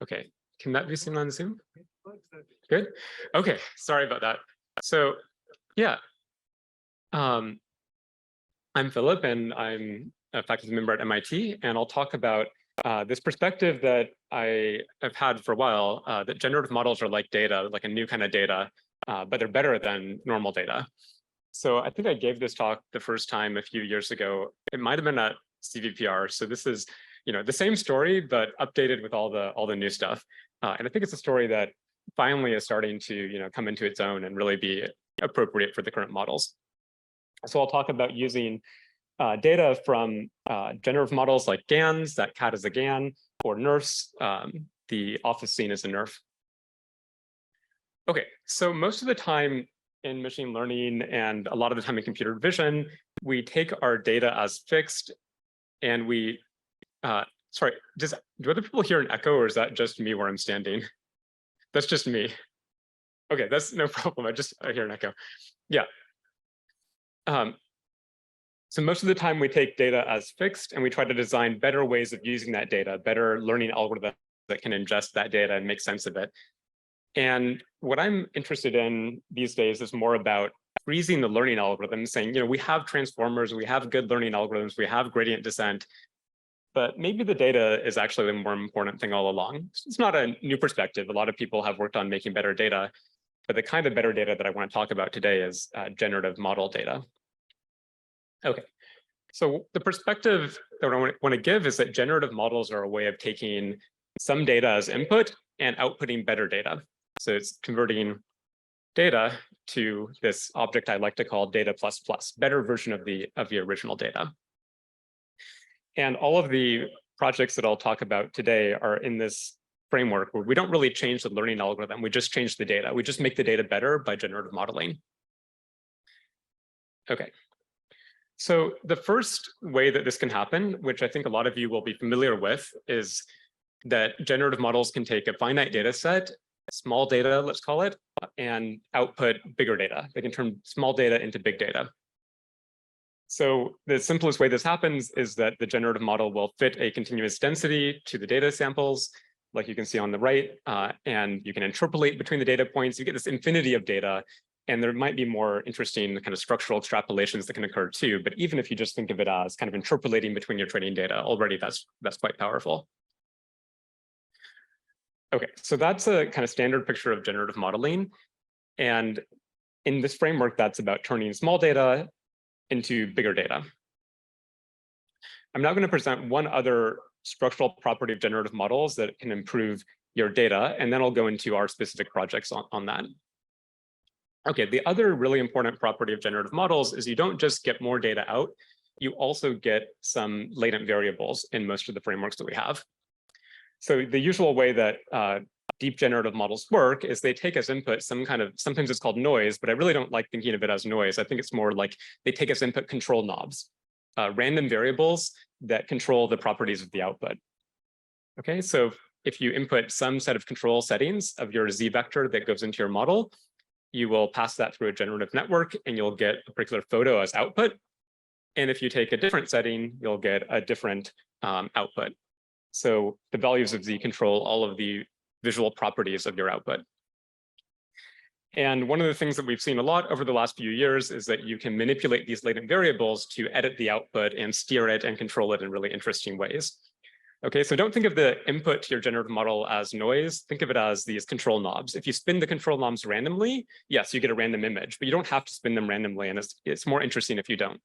Okay, can that be seen on Zoom? Good. Okay, sorry about that. So yeah, I'm Philip, and I'm a faculty member at MIT, and I'll talk about this perspective that I have had for a while, that generative models are like data, like a new kind of data, but they're better than normal data. So I think I gave this talk the first time a few years ago. It might have been at CVPR. So this is, the same story, but updated with all the new stuff. And I think it's a story that finally is starting to, come into its own and really be appropriate for the current models. So I'll talk about using data from generative models like GANs, that cat is a GAN, or Nerfs, the office scene is a Nerf. Okay, so most of the time in machine learning and a lot of the time in computer vision, we take our data as fixed and we, sorry, do other people hear an echo, or is that just me where I'm standing? That's just me. Okay, that's no problem. I hear an echo. Yeah. So most of the time we take data as fixed and we try to design better ways of using that data, better learning algorithms that can ingest that data and make sense of it. And what I'm interested in these days is more about freezing the learning algorithms, saying, we have transformers, we have good learning algorithms, we have gradient descent, but maybe the data is actually the more important thing all along. It's not a new perspective. A lot of people have worked on making better data, but the kind of better data that I want to talk about today is generative model data. Okay, so the perspective that I want to give is that generative models are a way of taking some data as input and outputting better data. So it's converting data to this object I like to call data plus plus, better version of the original data. And all of the projects that I'll talk about today are in this framework where we don't really change the learning algorithm, we just change the data. We just make the data better by generative modeling. Okay. So the first way that this can happen, which I think a lot of you will be familiar with, is that generative models can take a finite data set, small data, let's call it, and output bigger data. They can turn small data into big data. So the simplest way this happens is that the generative model will fit a continuous density to the data samples, like you can see on the right, and you can interpolate between the data points. You get this infinity of data, and there might be more interesting kind of structural extrapolations that can occur too. But even if you just think of it as kind of interpolating between your training data, already that's quite powerful. Okay, so that's a kind of standard picture of generative modeling. And in this framework, that's about turning small data into bigger data. I'm now going to present one other structural property of generative models that can improve your data, and then I'll go into our specific projects on that. Okay, the other really important property of generative models is you don't just get more data out, you also get some latent variables in most of the frameworks that we have. So the usual way that deep generative models work is they take as input some kind of, sometimes it's called noise, but I really don't like thinking of it as noise. I think it's more like they take as input control knobs, random variables that control the properties of the output. Okay, so if you input some set of control settings of your Z vector that goes into your model, you will pass that through a generative network and you'll get a particular photo as output. And if you take a different setting, you'll get a different output. So the values of Z control all of the visual properties of your output. And one of the things that we've seen a lot over the last few years is that you can manipulate these latent variables to edit the output and steer it and control it in really interesting ways. Okay, so don't think of the input to your generative model as noise. Think of it as these control knobs. If you spin the control knobs randomly, yes, you get a random image, but you don't have to spin them randomly, and it's more interesting if you don't.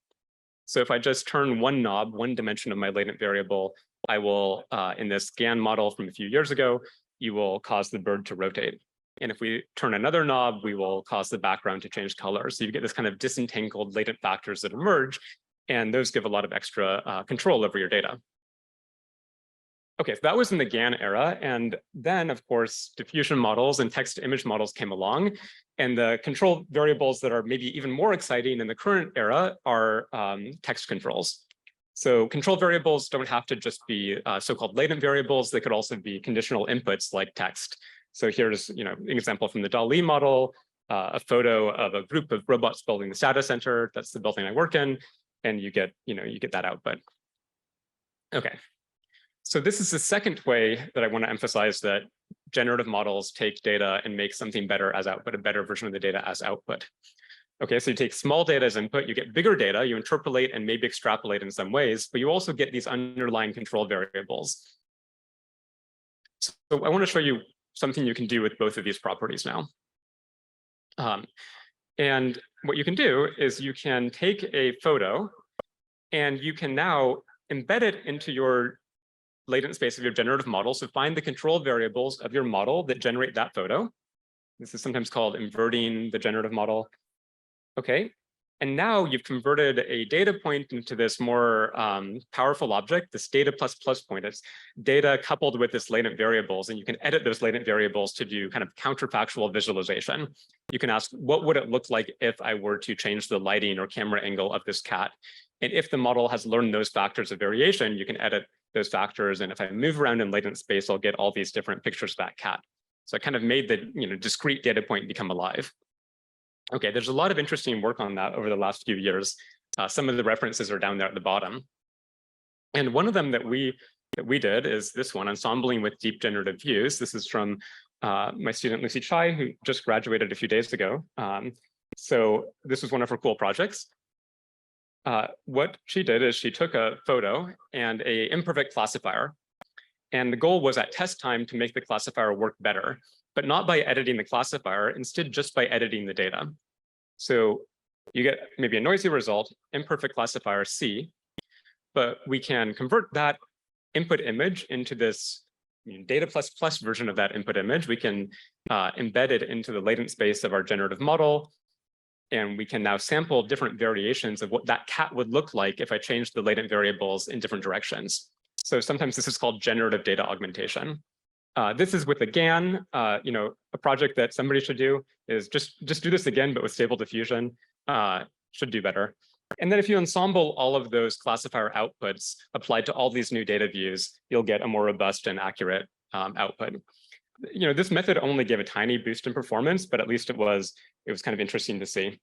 So if I just turn one knob, one dimension of my latent variable, I will, in this GAN model from a few years ago, you will cause the bird to rotate. And if we turn another knob, we will cause the background to change color. So you get this kind of disentangled latent factors that emerge, and those give a lot of extra control over your data. Okay, so that was in the GAN era. And then, of course, diffusion models and text-to-image models came along. And the control variables that are maybe even more exciting in the current era are text controls. So control variables don't have to just be so-called latent variables. They could also be conditional inputs like text. So here's an example from the DALL-E model, a photo of a group of robots building the data center. That's the building I work in. And you get that output. Okay. So this is the second way that I want to emphasize that generative models take data and make something better as output, a better version of the data as output. Okay, so you take small data as input, you get bigger data, you interpolate and maybe extrapolate in some ways, but you also get these underlying control variables. So I want to show you something you can do with both of these properties now. And what you can do is you can take a photo and you can now embed it into your latent space of your generative model. So find the control variables of your model that generate that photo. This is sometimes called inverting the generative model. Okay, and now you've converted a data point into this more powerful object, this data plus point. It's data coupled with this latent variables, and you can edit those latent variables to do kind of counterfactual visualization. You can ask, what would it look like if I were to change the lighting or camera angle of this cat? And if the model has learned those factors of variation, you can edit those factors. And if I move around in latent space, I'll get all these different pictures of that cat. So I kind of made the discrete data point become alive. Okay, there's a lot of interesting work on that over the last few years. Some of the references are down there at the bottom. And one of them that we did is this one, ensembling with deep generative views. This is from my student Lucy Chai, who just graduated a few days ago. So this was one of her cool projects. What she did is she took a photo and an imperfect classifier. And the goal was at test time to make the classifier work better, but not by editing the classifier, instead just by editing the data. So you get maybe a noisy result, imperfect classifier C, but we can convert that input image into this data plus version of that input image. We can embed it into the latent space of our generative model. And we can now sample different variations of what that cat would look like if I changed the latent variables in different directions. So sometimes this is called generative data augmentation. This is with a GAN, a project that somebody should do is just do this again, but with stable diffusion, should do better. And then if you ensemble all of those classifier outputs applied to all these new data views, you'll get a more robust and accurate output. This method only gave a tiny boost in performance, but at least it was kind of interesting to see.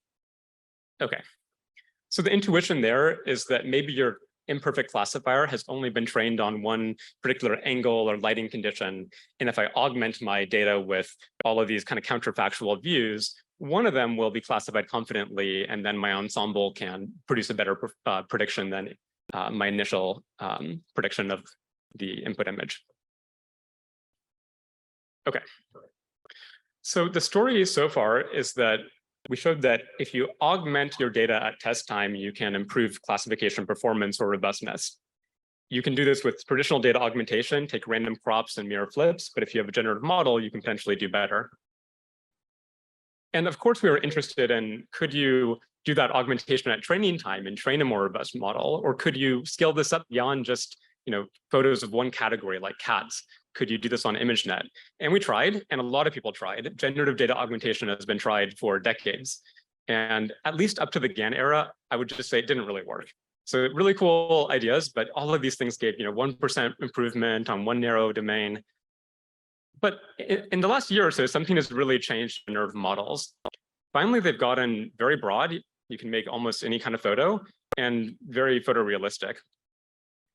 Okay, so the intuition there is that maybe your imperfect classifier has only been trained on one particular angle or lighting condition. And if I augment my data with all of these kind of counterfactual views, one of them will be classified confidently, and then my ensemble can produce a better prediction than my initial prediction of the input image. Okay. So the story so far is that we showed that if you augment your data at test time, you can improve classification performance or robustness. You can do this with traditional data augmentation, take random crops and mirror flips, but if you have a generative model, you can potentially do better. And of course, we were interested in, could you do that augmentation at training time and train a more robust model? Or could you scale this up beyond just photos of one category like cats? Could you do this on ImageNet? And we tried, and a lot of people tried. Generative data augmentation has been tried for decades. And at least up to the GAN era, I would just say it didn't really work. So really cool ideas, but all of these things gave 1% improvement on one narrow domain. But in the last year or so, something has really changed in nerve models. Finally, they've gotten very broad. You can make almost any kind of photo and very photorealistic.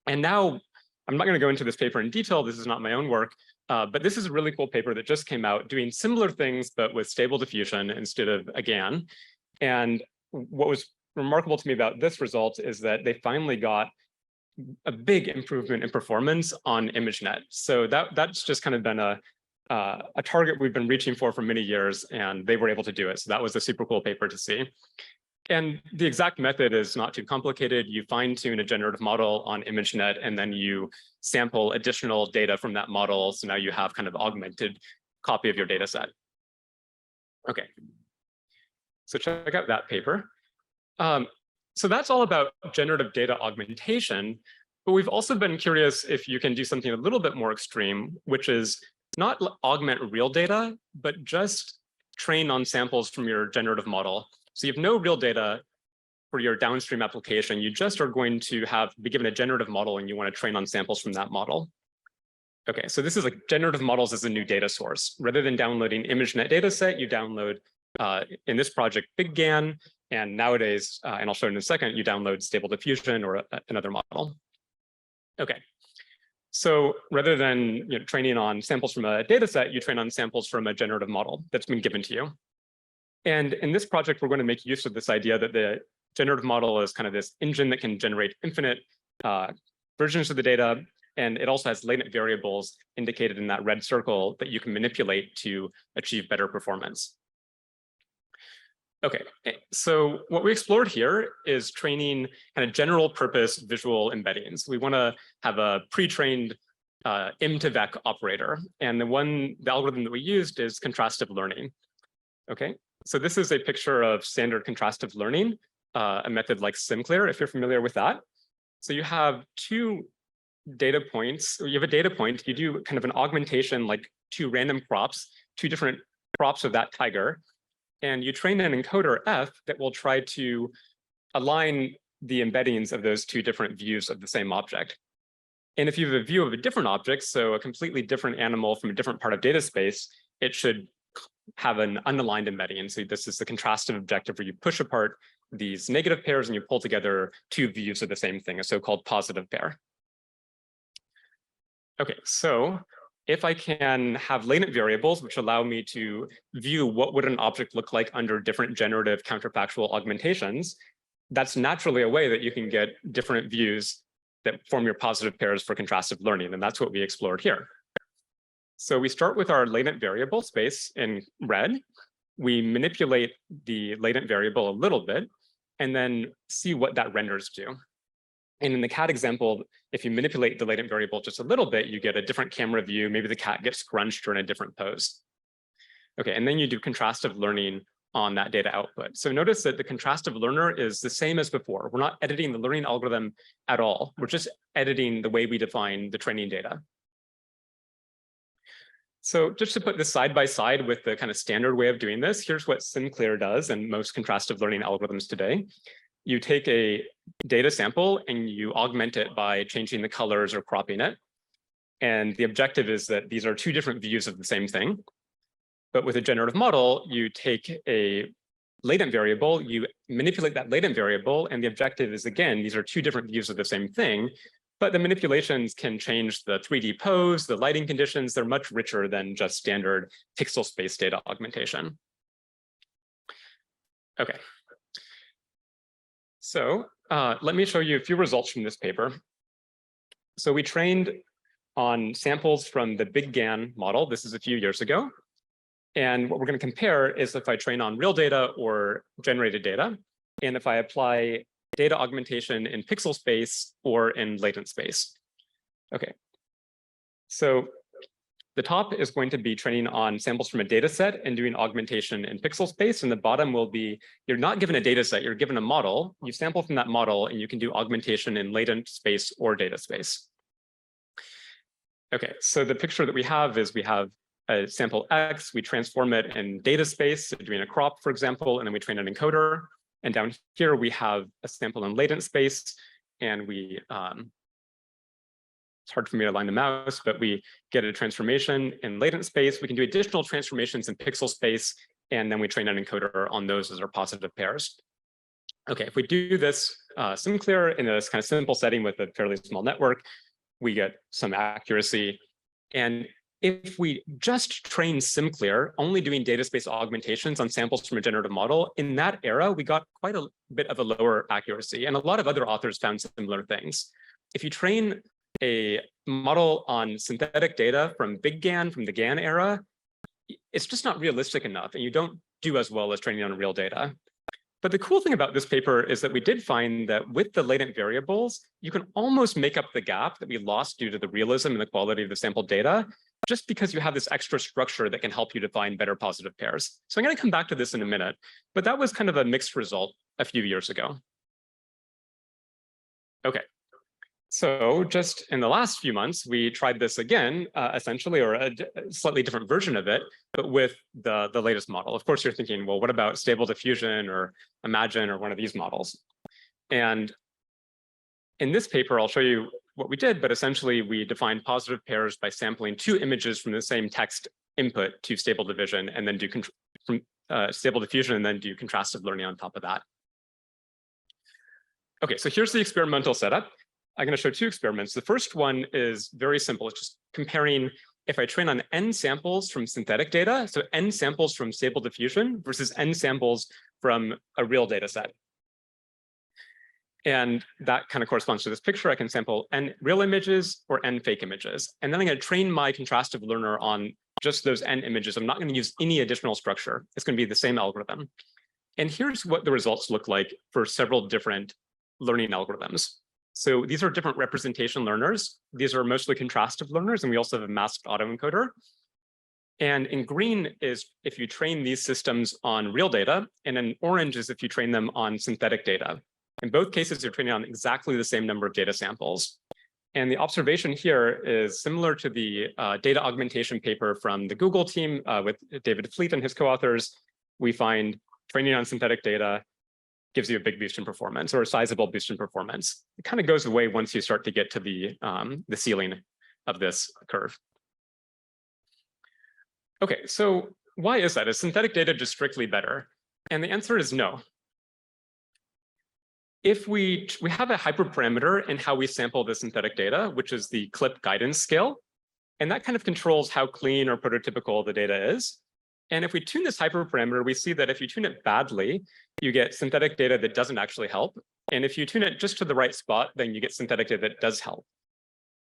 And now, I'm not going to go into this paper in detail. This is not my own work, but this is a really cool paper that just came out doing similar things, but with stable diffusion instead of a GAN. And what was remarkable to me about this result is that they finally got a big improvement in performance on ImageNet. So that's just kind of been a target we've been reaching for many years, and they were able to do it. So that was a super cool paper to see. And the exact method is not too complicated. You fine-tune a generative model on ImageNet, and then you sample additional data from that model. So now you have kind of augmented copy of your data set. Okay, so check out that paper. So that's all about generative data augmentation. But we've also been curious if you can do something a little bit more extreme, which is not augment real data, but just train on samples from your generative model. So you have no real data for your downstream application. You just are going to be given a generative model, and you want to train on samples from that model. Okay, so this is like generative models as a new data source. Rather than downloading ImageNet dataset, you download, in this project, BigGAN, and nowadays, and I'll show in a second, you download Stable Diffusion or another model. Okay, So rather than training on samples from a data set, you train on samples from a generative model that's been given to you. And in this project, we're going to make use of this idea that the generative model is kind of this engine that can generate infinite versions of the data. And it also has latent variables indicated in that red circle that you can manipulate to achieve better performance. Okay, so what we explored here is training kind of general purpose visual embeddings. We want to have a pre-trained M to vec operator. And the algorithm that we used is contrastive learning. Okay, so this is a picture of standard contrastive learning, a method like SimClear, if you're familiar with that. So you have two data points, or you have a data point, you do kind of an augmentation, like two random crops, two different crops of that tiger, and you train an encoder F that will try to align the embeddings of those two different views of the same object. And if you have a view of a different object, so a completely different animal from a different part of data space, it should have an unaligned embedding. So this is the contrastive objective where you push apart these negative pairs and you pull together two views of the same thing, a so-called positive pair. Okay, so if I can have latent variables, which allow me to view what would an object look like under different generative counterfactual augmentations, that's naturally a way that you can get different views that form your positive pairs for contrastive learning. And that's what we explored here. So we start with our latent variable space in red. We manipulate the latent variable a little bit and then see what that renders to. And in the cat example, if you manipulate the latent variable just a little bit, you get a different camera view. Maybe the cat gets scrunched or in a different pose. Okay, and then you do contrastive learning on that data output. So notice that the contrastive learner is the same as before. We're not editing the learning algorithm at all. We're just editing the way we define the training data. So just to put this side by side with the kind of standard way of doing this, here's what SimClear does and most contrastive learning algorithms today. You take a data sample and you augment it by changing the colors or cropping it. And the objective is that these are two different views of the same thing. But with a generative model, you take a latent variable, you manipulate that latent variable, and the objective is, again, these are two different views of the same thing, but the manipulations can change the 3D pose, the lighting conditions. They're much richer than just standard pixel space data augmentation. Okay. So let me show you a few results from this paper. So we trained on samples from the Big GAN model. This is a few years ago. And what we're going to compare is if I train on real data or generated data, and if I apply data augmentation in pixel space or in latent space. Okay. So the top is going to be training on samples from a data set and doing augmentation in pixel space. And the bottom will be, you're not given a data set, you're given a model. You sample from that model and you can do augmentation in latent space or data space. Okay, so the picture that we have is we have a sample X, we transform it in data space, so doing a crop, for example, and then we train an encoder. And down here, we have a sample in latent space, and we, it's hard for me to align the mouse, but we get a transformation in latent space. We can do additional transformations in pixel space, and then we train an encoder on those as our positive pairs. Okay, if we do this SimClear in this kind of simple setting with a fairly small network, we get some accuracy. And if we just train SimClear, only doing data space augmentations on samples from a generative model, in that era, we got quite a bit of a lower accuracy. And a lot of other authors found similar things. If you train a model on synthetic data from Big GAN, from the GAN era, it's just not realistic enough, and you don't do as well as training on real data. But the cool thing about this paper is that we did find that with the latent variables, you can almost make up the gap that we lost due to the realism and the quality of the sample data, just because you have this extra structure that can help you define better positive pairs. So I'm going to come back to this in a minute, but that was kind of a mixed result a few years ago. Okay. So just in the last few months, we tried this again, essentially, or a slightly different version of it, but with the latest model. Of course, you're thinking, well, what about Stable Diffusion or Imagine or one of these models? And in this paper, I'll show you what we did, but essentially we defined positive pairs by sampling two images from the same text input to Stable Diffusion, and then do Stable Diffusion, and then do contrastive learning on top of that. Okay, so here's the experimental setup. I'm going to show two experiments. The first one is very simple. It's just comparing if I train on n samples from synthetic data, so n samples from stable diffusion versus n samples from a real data set. And that kind of corresponds to this picture. I can sample n real images or n fake images. And then I'm going to train my contrastive learner on just those n images. I'm not going to use any additional structure. It's going to be the same algorithm. And here's what the results look like for several different learning algorithms. So these are different representation learners. These are mostly contrastive learners, and we also have a masked autoencoder. And in green is if you train these systems on real data, and in orange is if you train them on synthetic data. In both cases, you're training on exactly the same number of data samples. And the observation here is similar to the data augmentation paper from the Google team with David Phillip and his co-authors. We find training on synthetic data gives you a big boost in performance, or a sizable boost in performance. It kind of goes away once you start to get to the ceiling of this curve. Okay, so why is that? Is synthetic data just strictly better? And the answer is no. If we have a hyperparameter in how we sample the synthetic data, which is the CLIP guidance scale, and that kind of controls how clean or prototypical the data is. And if we tune this hyperparameter, we see that if you tune it badly, you get synthetic data that doesn't actually help. And if you tune it just to the right spot, then you get synthetic data that does help.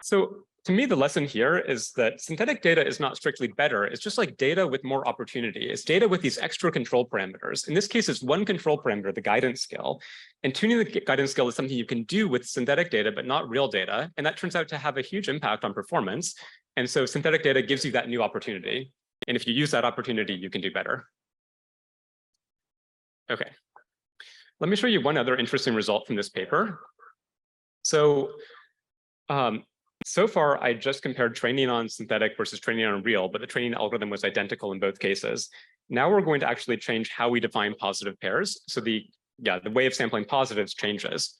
So to me, the lesson here is that synthetic data is not strictly better. It's just like data with more opportunity. It's data with these extra control parameters. In this case, it's one control parameter, the guidance scale. And tuning the guidance scale is something you can do with synthetic data, but not real data. And that turns out to have a huge impact on performance. And so synthetic data gives you that new opportunity. And if you use that opportunity, you can do better. Okay. Let me show you one other interesting result from this paper. So, so far, I just compared training on synthetic versus training on real, but the training algorithm was identical in both cases. Now we're going to actually change how we define positive pairs. So the way of sampling positives changes.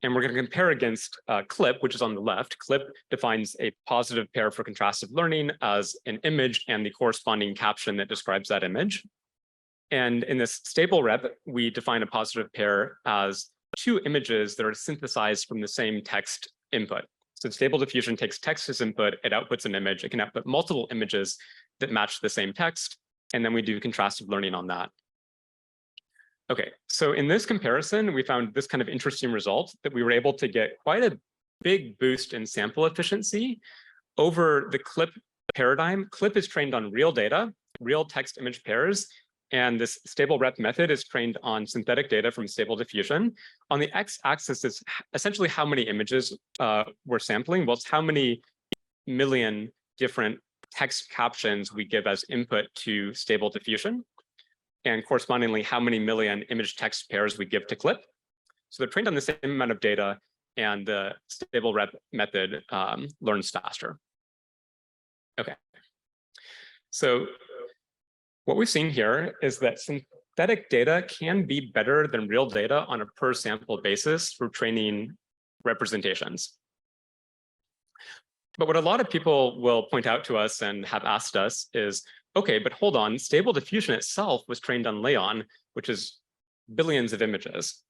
And we're going to compare against CLIP, which is on the left. CLIP defines a positive pair for contrastive learning as an image and the corresponding caption that describes that image. And in this stable rep, we define a positive pair as two images that are synthesized from the same text input. So stable diffusion takes text as input, it outputs an image. It can output multiple images that match the same text. And then we do contrastive learning on that. Okay, so in this comparison, we found this kind of interesting result that we were able to get quite a big boost in sample efficiency over the CLIP paradigm. CLIP is trained on real data, real text image pairs, and this stable rep method is trained on synthetic data from stable diffusion. On the x-axis is essentially how many images we're sampling. Well, it's how many million different text captions we give as input to stable diffusion, and correspondingly how many million image text pairs we give to CLIP. So they're trained on the same amount of data, and the stable rep method learns faster. Okay. So what we've seen here is that synthetic data can be better than real data on a per sample basis for training representations. But what a lot of people will point out to us and have asked us is, okay, but hold on, stable diffusion itself was trained on Leon, which is billions of images.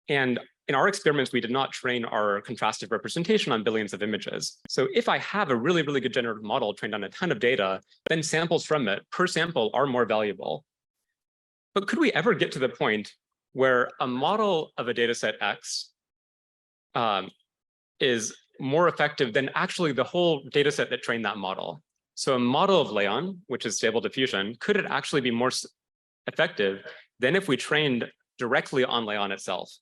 And in our experiments, we did not train our contrastive representation on billions of images. So if I have a really, really good generative model trained on a ton of data, then samples from it per sample are more valuable. But could we ever get to the point where a model of a data set X is more effective than actually the whole data set that trained that model? So a model of Leon, which is stable diffusion, could it actually be more effective than if we trained directly on Leon itself?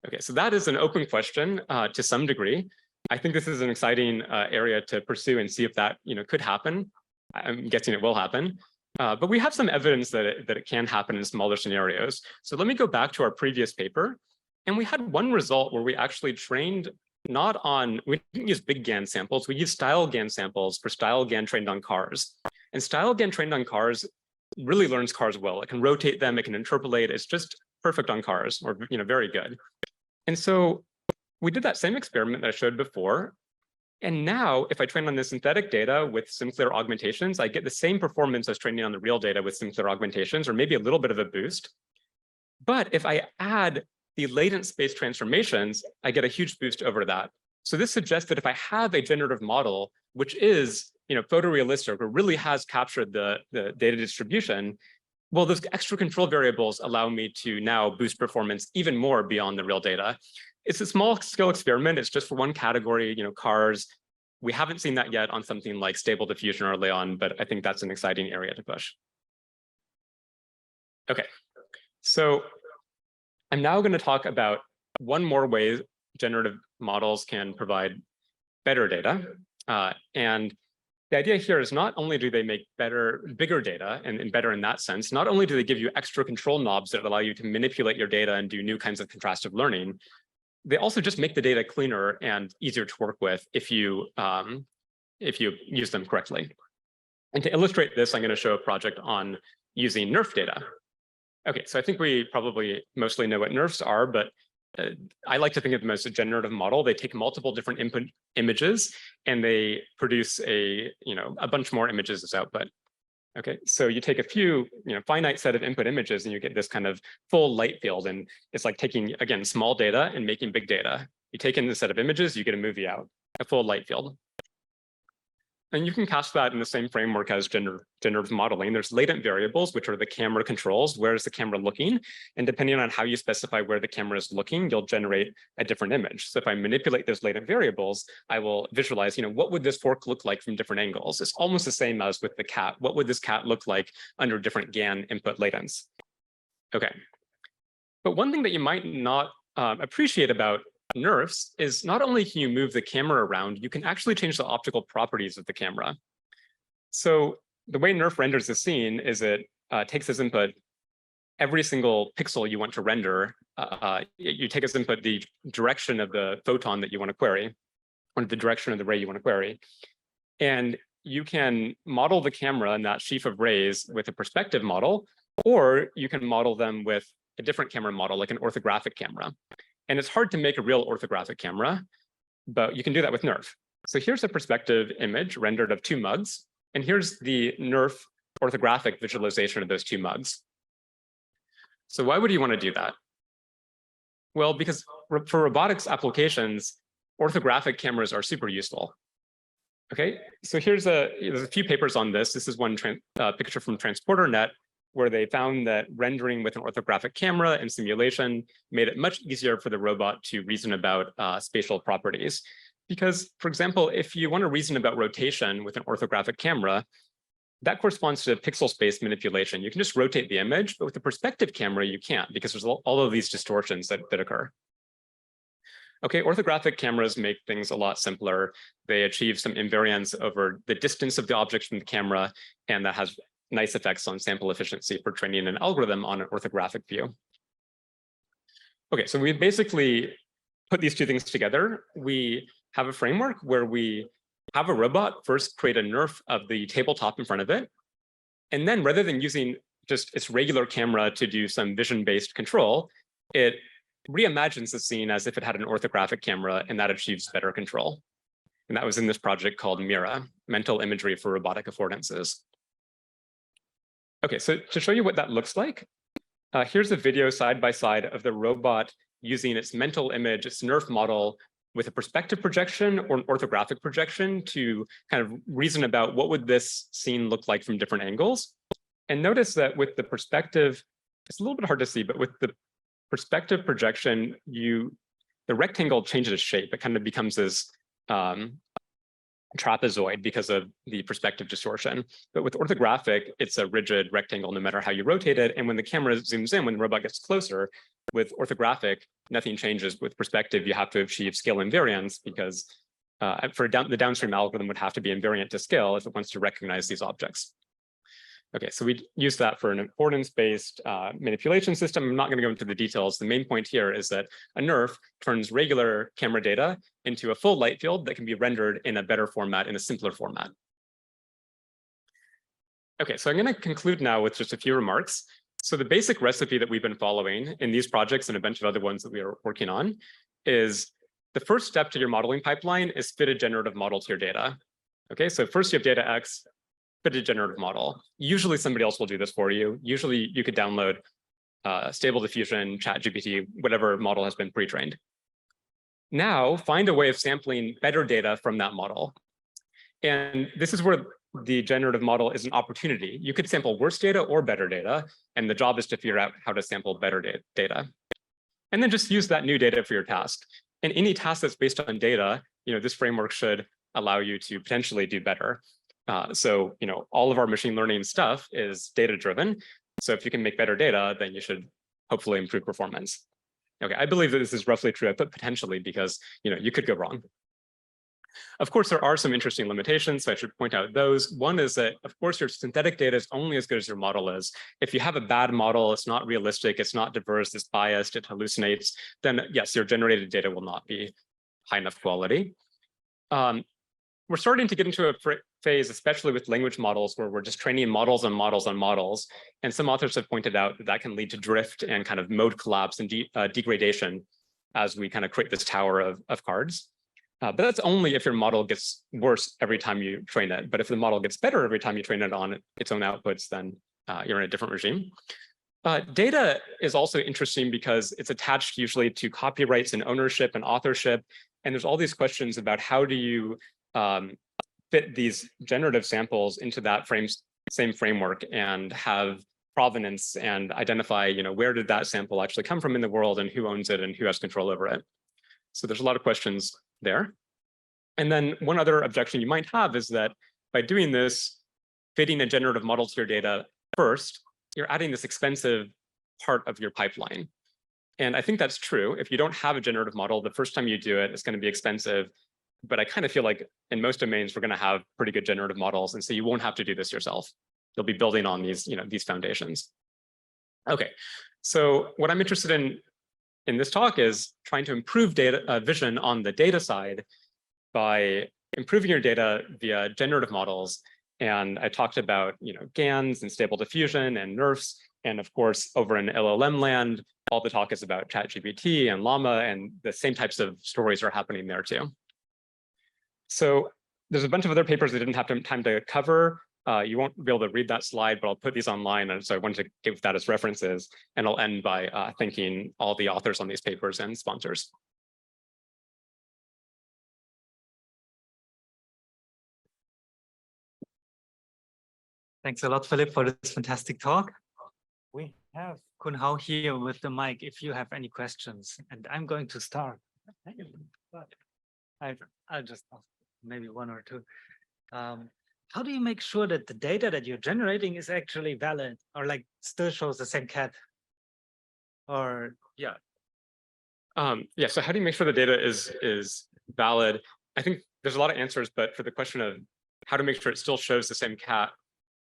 Okay, so that is an open question to some degree. I think this is an exciting area to pursue and see if that could happen. I'm guessing it will happen. But we have some evidence that it can happen in smaller scenarios. So let me go back to our previous paper. And we had one result where we actually trained not on, we didn't use big GAN samples, we used style GAN samples for style GAN trained on cars. And style GAN trained on cars really learns cars well. It can rotate them, it can interpolate, it's just perfect on cars, or very good. And so we did that same experiment that I showed before. And now if I train on the synthetic data with simpler augmentations, I get the same performance as training on the real data with simpler augmentations, or maybe a little bit of a boost. But if I add the latent space transformations, I get a huge boost over that. So this suggests that if I have a generative model, which is photorealistic or really has captured the data distribution, well, those extra control variables allow me to now boost performance even more beyond the real data. It's a small scale experiment. It's just for one category, cars. We haven't seen that yet on something like stable diffusion early on, but I think that's an exciting area to push. Okay, so I'm now going to talk about one more way generative models can provide better data. And the idea here is not only do they make bigger data and better in that sense, not only do they give you extra control knobs that allow you to manipulate your data and do new kinds of contrastive learning, they also just make the data cleaner and easier to work with if you use them correctly. And to illustrate this, I'm going to show a project on using Nerf data. Okay, so I think we probably mostly know what Nerfs are, but I like to think of them as a generative model. They take multiple different input images and they produce a bunch more images as output. Okay, so you take a few finite set of input images and you get this kind of full light field, and it's like taking, again, small data and making big data. You take in the set of images, you get a movie out, a full light field. And you can cast that in the same framework as generative modeling. There's latent variables, which are the camera controls. Where is the camera looking? And depending on how you specify where the camera is looking, you'll generate a different image. So if I manipulate those latent variables, I will visualize, what would this fork look like from different angles? It's almost the same as with the cat. What would this cat look like under different GAN input latents? Okay. But one thing that you might not appreciate about Nerfs is not only can you move the camera around, you can actually change the optical properties of the camera. So the way Nerf renders the scene is it takes as input every single pixel you want to render. You take as input the direction of the photon that you want to query, or the direction of the ray you want to query. And you can model the camera in that sheaf of rays with a perspective model, or you can model them with a different camera model, like an orthographic camera. And it's hard to make a real orthographic camera, but you can do that with Nerf. So here's a perspective image rendered of two mugs, and here's the Nerf orthographic visualization of those two mugs. So why would you want to do that? Well, because for robotics applications, orthographic cameras are super useful. Okay, so there's a few papers on this. This is one picture from Transporter.net, where they found that rendering with an orthographic camera and simulation made it much easier for the robot to reason about spatial properties. Because, for example, if you want to reason about rotation with an orthographic camera, that corresponds to pixel space manipulation. You can just rotate the image, but with the perspective camera, you can't, because there's all of these distortions that occur. Okay, orthographic cameras make things a lot simpler. They achieve some invariance over the distance of the object from the camera, and that has nice effects on sample efficiency for training an algorithm on an orthographic view. Okay, so we basically put these two things together. We have a framework where we have a robot first create a Nerf of the tabletop in front of it. And then rather than using just its regular camera to do some vision-based control, it reimagines the scene as if it had an orthographic camera, and that achieves better control. And that was in this project called MIRA, Mental Imagery for Robotic Affordances. Okay, so to show you what that looks like, here's a video side by side of the robot using its mental image, its Nerf model, with a perspective projection or an orthographic projection to kind of reason about what would this scene look like from different angles. And notice that with the perspective, it's a little bit hard to see, but with the perspective projection, the rectangle changes its shape. It kind of becomes this trapezoid because of the perspective distortion. But with orthographic, it's a rigid rectangle no matter how you rotate it. And when the camera zooms in, when the robot gets closer, with orthographic, nothing changes. With perspective, you have to achieve scale invariance because the downstream algorithm would have to be invariant to scale if it wants to recognize these objects. Okay, so we use that for an affordance-based manipulation system. I'm not going to go into the details. The main point here is that a Nerf turns regular camera data into a full light field that can be rendered in a better format, in a simpler format. Okay, so I'm going to conclude now with just a few remarks. So the basic recipe that we've been following in these projects and a bunch of other ones that we are working on is the first step to your modeling pipeline is fit a generative model to your data. Okay, so first you have data X, fit a generative model. Usually somebody else will do this for you. Usually you could download Stable Diffusion, ChatGPT, whatever model has been pre-trained. Now, find a way of sampling better data from that model. And this is where the generative model is an opportunity. You could sample worse data or better data, and the job is to figure out how to sample better data. And then just use that new data for your task. And any task that's based on data, this framework should allow you to potentially do better. So, all of our machine learning stuff is data-driven. So if you can make better data, then you should hopefully improve performance. Okay, I believe that this is roughly true. I put potentially because, you could go wrong. Of course, there are some interesting limitations, so I should point out those. One is that, of course, your synthetic data is only as good as your model is. If you have a bad model, it's not realistic, it's not diverse, it's biased, it hallucinates, then yes, your generated data will not be high enough quality. We're starting to get into a phase, especially with language models, where we're just training models on models on models. And some authors have pointed out that that can lead to drift and kind of mode collapse and degradation as we kind of create this tower of cards. But that's only if your model gets worse every time you train it. But if the model gets better every time you train it on its own outputs, then you're in a different regime. Data is also interesting because it's attached usually to copyrights and ownership and authorship. And there's all these questions about how do you fit these generative samples into that same framework and have provenance and identify, where did that sample actually come from in the world and who owns it and who has control over it. So there's a lot of questions there. And then one other objection you might have is that by doing this, fitting a generative model to your data first, you're adding this expensive part of your pipeline. And I think that's true. If you don't have a generative model, the first time you do it, it's going to be expensive. But I kind of feel like in most domains, we're going to have pretty good generative models. And so you won't have to do this yourself. You'll be building on these, these foundations. Okay, so what I'm interested in this talk is trying to improve data vision on the data side by improving your data via generative models. And I talked about, GANs and stable diffusion and Nerfs. And of course, over in LLM land, all the talk is about ChatGPT and Llama, and the same types of stories are happening there too. So there's a bunch of other papers I didn't have time to cover. You won't be able to read that slide, but I'll put these online. And so I wanted to give that as references. And I'll end by thanking all the authors on these papers and sponsors. Thanks a lot, Philip, for this fantastic talk. We have Kun Hao here with the mic if you have any questions. And I'm going to start. I'll just ask maybe one or two. How do you make sure that the data that you're generating is actually valid or like still shows the same cat? Or yeah. So how do you make sure the data is valid? I think there's a lot of answers, but for the question of how to make sure it still shows the same cat,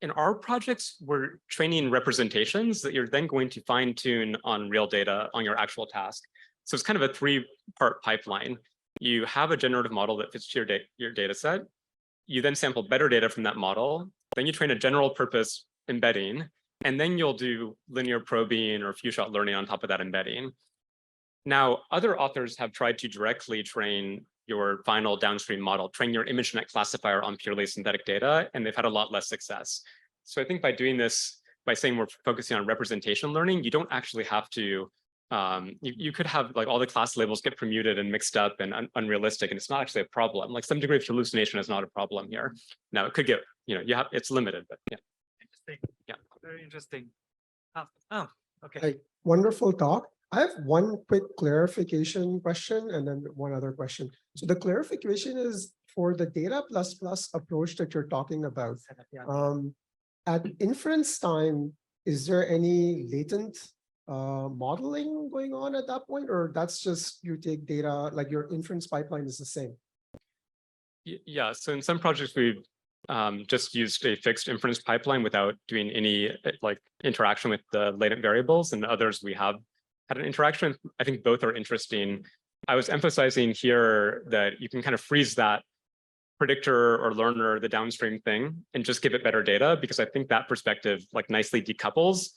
in our projects, we're training representations that you're then going to fine tune on real data on your actual task. So it's kind of a three-part pipeline. You have a generative model that fits to your data set. You then sample better data from that model. Then you train a general purpose embedding, and then you'll do linear probing or few-shot learning on top of that embedding. Now, other authors have tried to directly train your final downstream model, train your ImageNet classifier on purely synthetic data, and they've had a lot less success. So I think by doing this, by saying we're focusing on representation learning, you don't actually have to, you could have like all the class labels get permuted and mixed up and unrealistic, and it's not actually a problem. Like some degree of hallucination is not a problem here. Now it could get, it's limited, but yeah. Interesting. Yeah. Very interesting. Oh, okay. Hey, wonderful talk. I have one quick clarification question and then one other question. So the clarification is for the data plus approach that you're talking about. At inference time, is there any latent modeling going on at that point, or that's just you take data, like your inference pipeline is the same? Yeah, so in some projects, we've just used a fixed inference pipeline without doing any like interaction with the latent variables, and others we have had an interaction. I think both are interesting. I was emphasizing here that you can kind of freeze that predictor or learner, the downstream thing, and just give it better data, because I think that perspective like nicely decouples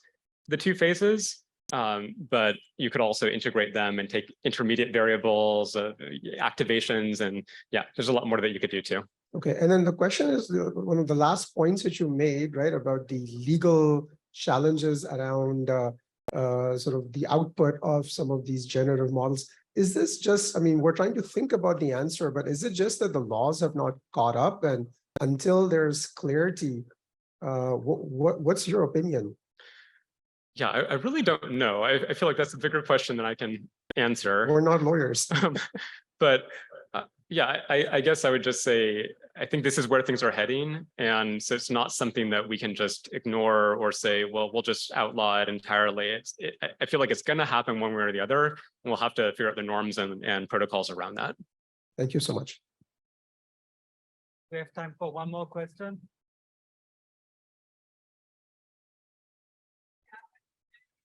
the two phases. But you could also integrate them and take intermediate variables, activations, and yeah, there's a lot more that you could do too. Okay, and then the question is one of the last points that you made, right, about the legal challenges around sort of the output of some of these generative models. Is this just, I mean, we're trying to think about the answer, but is it just that the laws have not caught up, and until there's clarity, what's your opinion? Yeah, I really don't know. I feel like that's a bigger question than I can answer. We're not lawyers. But yeah, I guess I would just say, I think this is where things are heading. And so it's not something that we can just ignore or say, well, we'll just outlaw it entirely. I feel like it's going to happen one way or the other, and we'll have to figure out the norms and protocols around that. Thank you so much. We have time for one more question.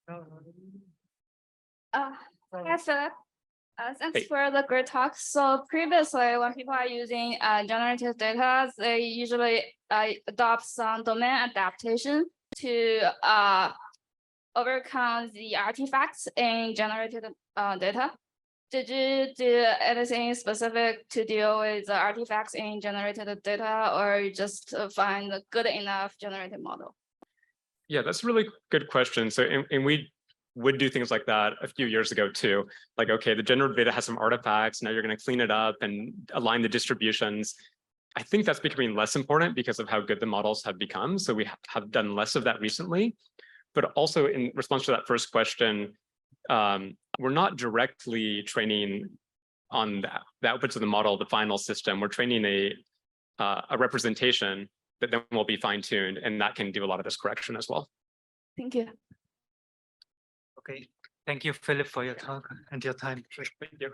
Hi, Phillip. Thanks Hey. for the great talk. So previously, when people are using generative data, they usually adopt some domain adaptation to overcome the artifacts in generated data. Did you do anything specific to deal with the artifacts in generated data, or you just find a good enough generative model? Yeah, that's a really good question. So, and we would do things like that a few years ago too. Like, okay, the generative data has some artifacts. Now you're going to clean it up and align the distributions. I think that's becoming less important because of how good the models have become. So we have done less of that recently. But also in response to that first question, we're not directly training on the outputs of the model, the final system. We're training a representation that then will be fine-tuned, and that can do a lot of this correction as well. Thank you. Okay, thank you, Phillip, for your talk and your time. Thank you.